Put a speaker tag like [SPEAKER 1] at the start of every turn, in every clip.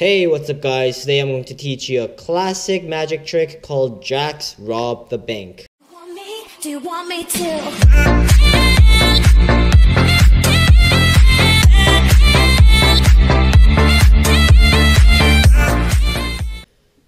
[SPEAKER 1] Hey, what's up guys? Today I'm going to teach you a classic magic trick called Jacks Rob the Bank.
[SPEAKER 2] Do you want me to?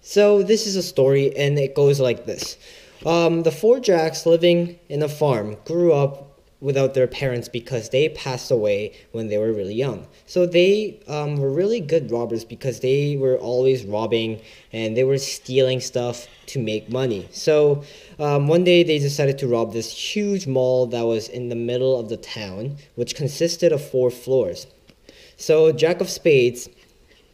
[SPEAKER 1] So this is a story and it goes like this. The four Jacks living in a farm grew up without their parents because they passed away when they were really young. So they were really good robbers because they were always robbing and they were stealing stuff to make money. So one day they decided to rob this huge mall that was in the middle of the town, which consisted of 4 floors. So Jack of Spades,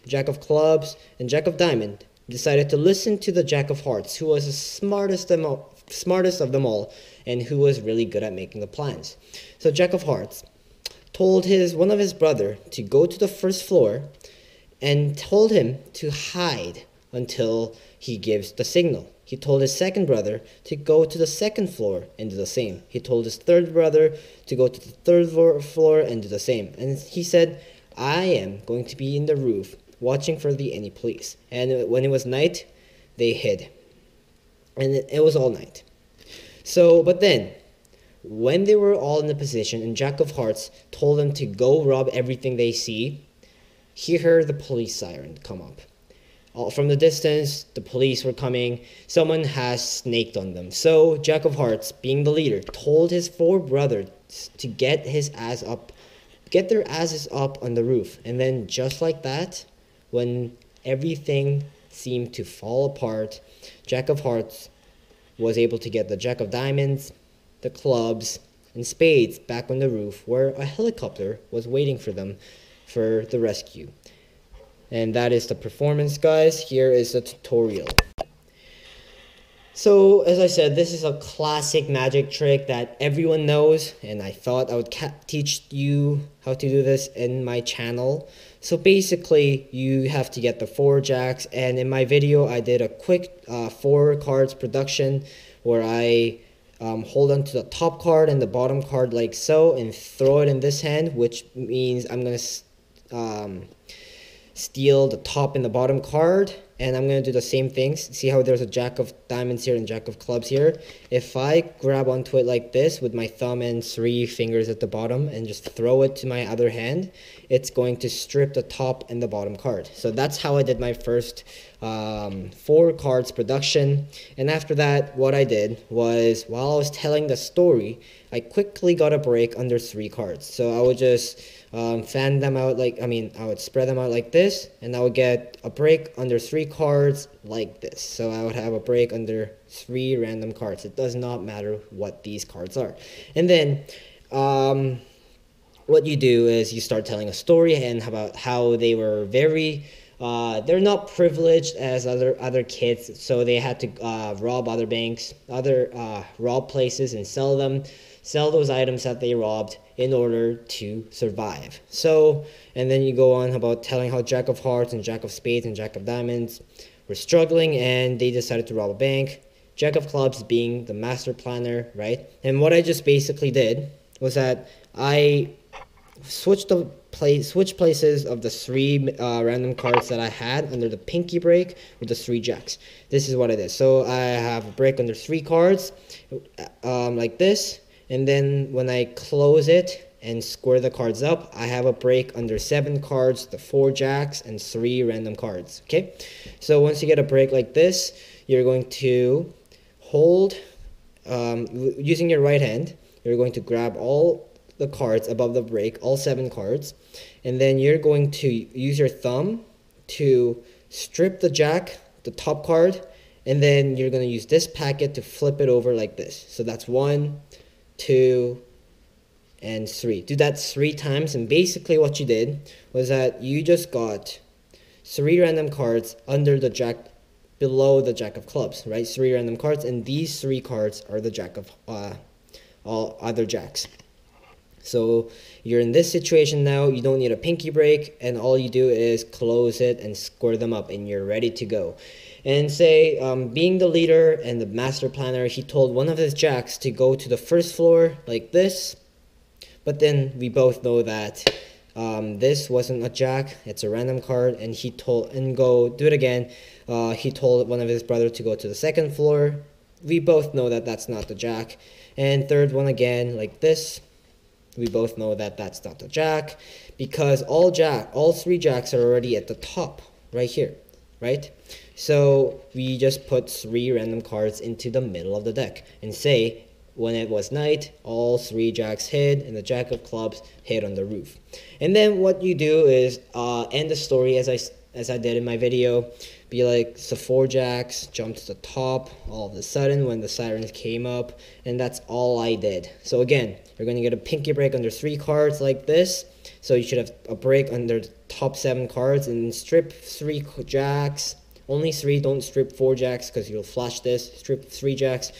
[SPEAKER 1] Jack of Clubs, and Jack of Diamond decided to listen to the Jack of Hearts, who was the smartest of them all, and who was really good at making the plans. So Jack of Hearts told one of his brother to go to the first floor and told him to hide until he gives the signal. He told his second brother to go to the second floor and do the same. He told his third brother to go to the third floor and do the same. And he said, I am going to be in the roof watching for any police. And when it was night, they hid. And it was all night. So, but then, when they were all in the position and Jack of Hearts told them to go rob everything they see, he heard the police siren come up. From the distance, the police were coming. Someone has snaked on them. So, Jack of Hearts, being the leader, told his 4 brothers to get their asses up on the roof. And then, just like that, when everything seemed to fall apart, Jack of Hearts was able to get the Jack of Diamonds, the clubs, and spades back on the roof where a helicopter was waiting for them for the rescue. And that is the performance, guys. Here is the tutorial. So, as I said, this is a classic magic trick that everyone knows, and I thought I would teach you how to do this in my channel. So basically, you have to get the 4 jacks, and in my video, I did a quick 4 cards production where I hold on to the top card and the bottom card like so, and throw it in this hand, which means I'm going to steal the top and the bottom card, and I'm going to do the same things. See how there's a Jack of Diamonds here and Jack of Clubs here? If I grab onto it like this with my thumb and 3 fingers at the bottom and just throw it to my other hand, it's going to strip the top and the bottom card. So that's how I did my first 4 cards production. And after that, what I did was, while I was telling the story, I quickly got a break under 3 cards. So I would just fan them out I would spread them out like this, and I would get a break under 3 cards like this. So I would have a break under 3 random cards. It does not matter what these cards are. And then what you do is you start telling a story and about how they were very they're not privileged as other kids, so they had to rob other banks, rob places and sell those items that they robbed in order to survive. So, and then you go on about telling how Jack of Hearts and Jack of Spades and Jack of Diamonds were struggling and they decided to rob a bank. Jack of Clubs being the master planner, right? And what I just basically did was that I switched places of the 3 random cards that I had under the pinky break with the 3 jacks. This is what I did. So I have a break under 3 cards like this, and then when I close it and square the cards up, I have a break under 7 cards, the 4 jacks, and 3 random cards. Okay, so once you get a break like this, you're going to hold using your right hand. You're going to grab all the cards above the break, all 7 cards, and then you're going to use your thumb to strip the jack, the top card, and then you're going to use this packet to flip it over like this. So that's 1, 2, and 3. Do that 3 times, and basically what you did was that you just got 3 random cards under the jack, below the Jack of Clubs, right? 3 random cards, and these 3 cards are the Jack of all other jacks. So you're in this situation now, you don't need a pinky break, and all you do is close it and square them up, and you're ready to go. And say, being the leader and the master planner, he told one of his jacks to go to the first floor like this, but then we both know that This wasn't a jack, it's a random card, and he told, and go do it again. He told one of his brothers to go to the second floor. We both know that that's not the jack. And third one again, like this. We both know that that's not the jack, because all three jacks are already at the top, right here, right? So we just put 3 random cards into the middle of the deck and say, when it was night, all 3 jacks hid and the jack of clubs hid on the roof. And then what you do is end the story as I did in my video. Be like, the 4 jacks jumped to the top all of a sudden when the sirens came up, and that's all I did. So again, you're going to get a pinky break under 3 cards like this. So you should have a break under the top 7 cards, and strip 3 jacks. Only 3, don't strip 4 jacks because you'll flash this. Strip 3 jacks.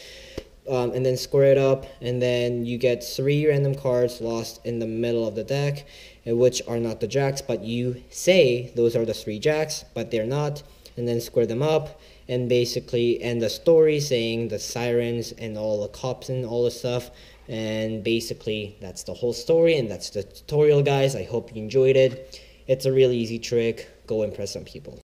[SPEAKER 1] And then square it up, and then you get 3 random cards lost in the middle of the deck, which are not the jacks, but you say those are the 3 jacks, but they're not, and then square them up, and basically end the story saying the sirens and all the cops and all the stuff. And basically that's the whole story, and that's the tutorial, guys. I hope you enjoyed it. It's a really easy trick. Go impress some people.